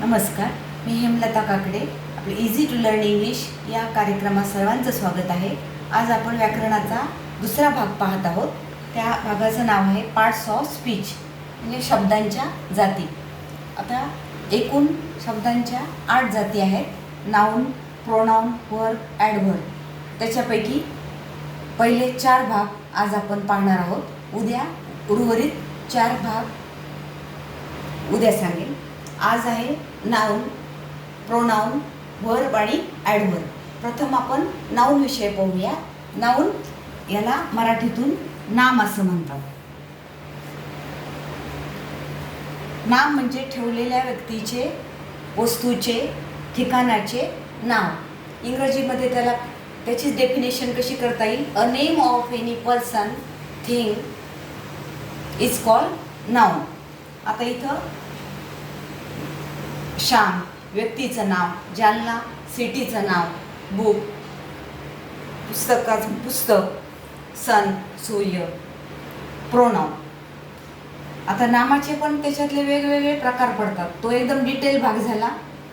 नमस्कार, मी हेमलता काकडे. आपले easy to learn English या कार्यक्रमात सर्वांचं स्वागत आहे. आज आपण व्याकरणाचा दुसरा भाग पाहत आहोत. त्या भागाचं नाव आहे पार्ट्स ऑफ स्पीच, म्हणजे शब्दांच्या जाती. आता एकूण शब्दांच्या 8 जाती आहेत. Noun, pronoun, verb, adverb. त्याच्यापैकी पहिले 4 भाग आज आपण पाहणार आहोत. उद्या उर्वरित 4 भाग उद्या सांगेल. आज आहे नाऊन, प्रोनाऊन, वर्ब आणि ॲडव्हर्ब. प्रथम आपण नाऊन विषय पाहूया. नाऊन याला मराठीतून नाम असं म्हणतात. नाम म्हणजे ठेवलेल्या व्यक्तीचे, वस्तूचे, ठिकाणाचे नाव. इंग्रजीमध्ये त्याची डेफिनेशन कशी करता येईल? A name of any person, thing is called noun. आता इथं श्याम व्यक्तीचं नाव, जालना सिटीचं नाव, बुक पुस्तकाचं पुस्तक, सन सूर्य, प्रोनाऊन. आता नामाचे पण त्याच्यातले वेगवेगळे प्रकार पडतात. तो एकदम डिटेल भाग झाला,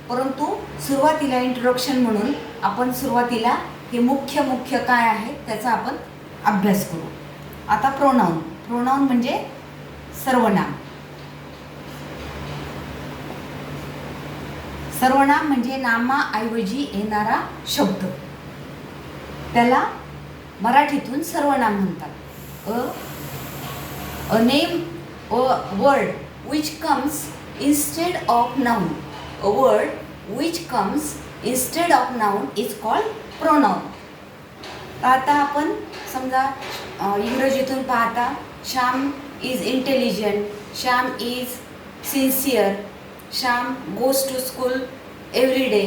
परंतु सुरुवातीला इंट्रोडक्शन म्हणून आपण सुरुवातीला हे मुख्य काय आहे त्याचा आपण अभ्यास करू. आता प्रोनाऊन. प्रोनाऊन म्हणजे सर्वनाम. सर्वनाम म्हणजे नामाऐवजी येणारा शब्द. त्याला मराठीतून सर्वनाम म्हणतात. A name, a word which comes instead of noun. A word which comes instead of noun is called pronoun. आता आपण समजा इंग्रजीतून पाहता, Shyam is intelligent, Shyam is sincere, Shyam goes to school every day.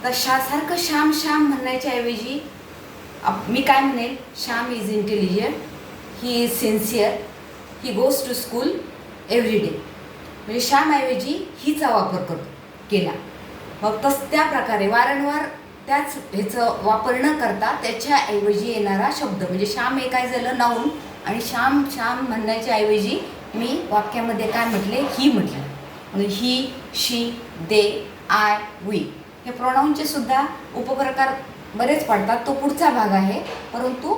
तर सारखं श्याम श्याम म्हणण्याच्या ऐवजी मी काय म्हणेल? Shyam is intelligent, he is sincere, he goes to school every day. म्हणजे श्यामऐवजी हीचा वापर केला. मग त्या प्रकारे वारंवार त्याच ह्याचं वापर न करता त्याच्याऐवजी येणारा शब्द म्हणजे श्याम हे काय झालं? नाऊन. आणि श्याम श्याम म्हणण्याच्या ऐवजी मी वाक्यामध्ये काय म्हटले? ही म्हटलं. म्हणजे ही, शी, दे, आय, वी. हे प्रोनाऊनचे सुद्धा उपप्रकार बरेच पडतात. तो पुढचा भाग आहे. परंतु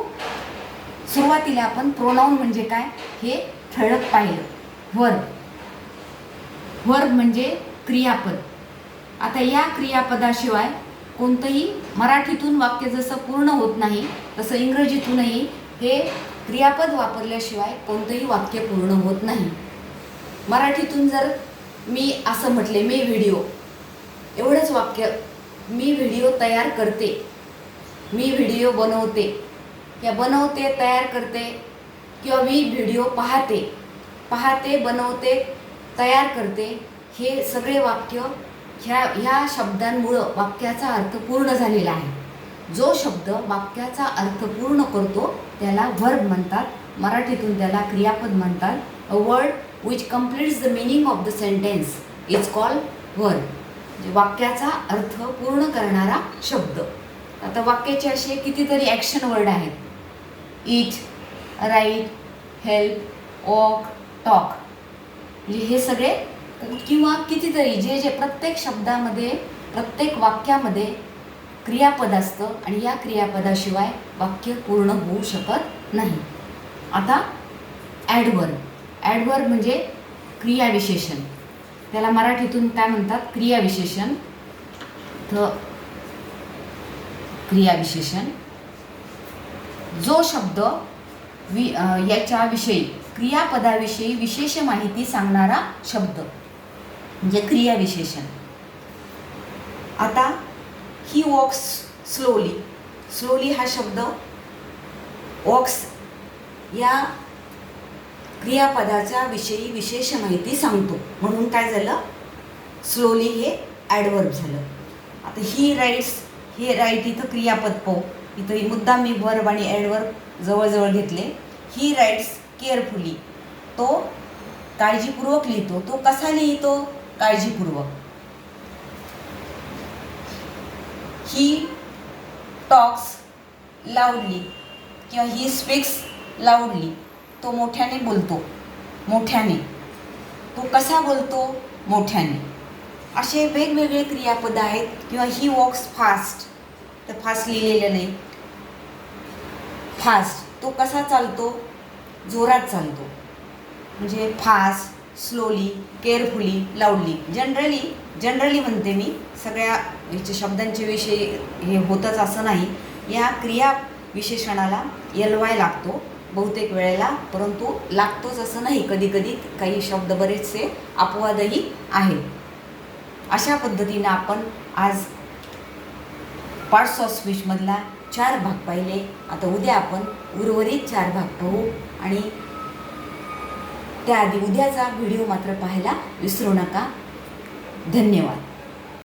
सुरुवातीला आपण प्रोनाऊन म्हणजे काय हे ठळक पाहिलं. वर्ब. वर्ब म्हणजे क्रियापद. आता या क्रियापदाशिवाय कोणतंही मराठीतून वाक्य जसं पूर्ण होत नाही, तसं इंग्रजीतूनही हे क्रियापद वापरल्याशिवाय कोणतंही वाक्य पूर्ण होत नाही. मराठीतून जर मी असं म्हटले, मी व्हिडिओ, एवढंच वाक्य. मी व्हिडिओ तयार करते, मी व्हिडिओ बनवते, या बनवते, तयार करते, किंवा मी व्हिडिओ पाहते, पाहते, बनवते, तयार करते. हे सगळे वाक्य ह्या शब्दांमुळं वाक्याचा अर्थ पूर्ण झालेला आहे. जो शब्द वाक्याचा अर्थ पूर्ण करतो त्याला वर्ब म्हणतात. मराठीतून त्याला क्रियापद म्हणतात. A word which completes the meaning of the sentence is called verb. म्हणजे वाक्याचा अर्थ पूर्ण करणारा शब्द. आता वाक्याचे असे कितीतरी ॲक्शन वर्ड आहेत. ईट, राईट, हेल्प, वॉक, टॉक. म्हणजे हे सगळे किंवा कितीतरी जे प्रत्येक शब्दामध्ये, प्रत्येक वाक्यामध्ये क्रियापद असतं आणि या क्रियापदाशिवाय वाक्य पूर्ण होऊ शकत नाही. आता ॲडव्हर्ब. ॲडव्हर्ब म्हणजे क्रियाविशेषण. त्याला मराठीतून काय म्हणतात? क्रियाविशेषण. क्रियाविशेषण जो शब्द याच्याविषयी, क्रियापदाविषयी विशेष माहिती सांगणारा शब्द म्हणजे क्रियाविशेषण. आता ही वॉक्स स्लोली. स्लोली हा शब्द वॉक्स या क्रियापदाच्या विषयी विशेष माहिती सांगतो, म्हणून काय झालं? स्लोली हे ॲडव्हर्ब झालं. आता ही राईट्स, हे राईट इथं क्रियापद पाहू. इथं मुद्दाम मी वर्ब आणि ॲडव्हर्ब जवळजवळ घेतले. ही राईट्स केअरफुली. तो काळजीपूर्वक लिहितो. तो कसा लिहितो? काळजीपूर्वक. ही टॉक्स लाऊडली किंवा ही स्पीक्स लाऊडली. तो मोठ्याने बोलतो. मोठ्याने. तो कसा बोलतो? मोठ्याने. असे वेगवेगळे क्रियापद आहेत. किंवा ही वॉक्स फास्ट, तर फास्ट लिहिलेलं नाही. फास्ट तो कसा चालतो? जोरात चालतो. म्हणजे फास्ट, स्लोली, केअरफुली, लाऊडली. जनरली म्हणते मी, सगळ्या याच्या शब्दांचे विषय हे होतच असं नाही. या क्रिया विशेषणाला ly लागतो बहुतेक वेळेला, परंतु लागतोच असं नाही. कधी कधी काही शब्द बरेचसे अपवादही आहेत. अशा पद्धतीनं आपण आज पार्ट्स ऑफ स्पीचमधला 4 भाग पाहिले. आता उद्या आपण उर्वरित 4 भाग पाहू. आणि त्याआधी उद्याचा व्हिडिओ मात्र पाहायला विसरू नका. धन्यवाद.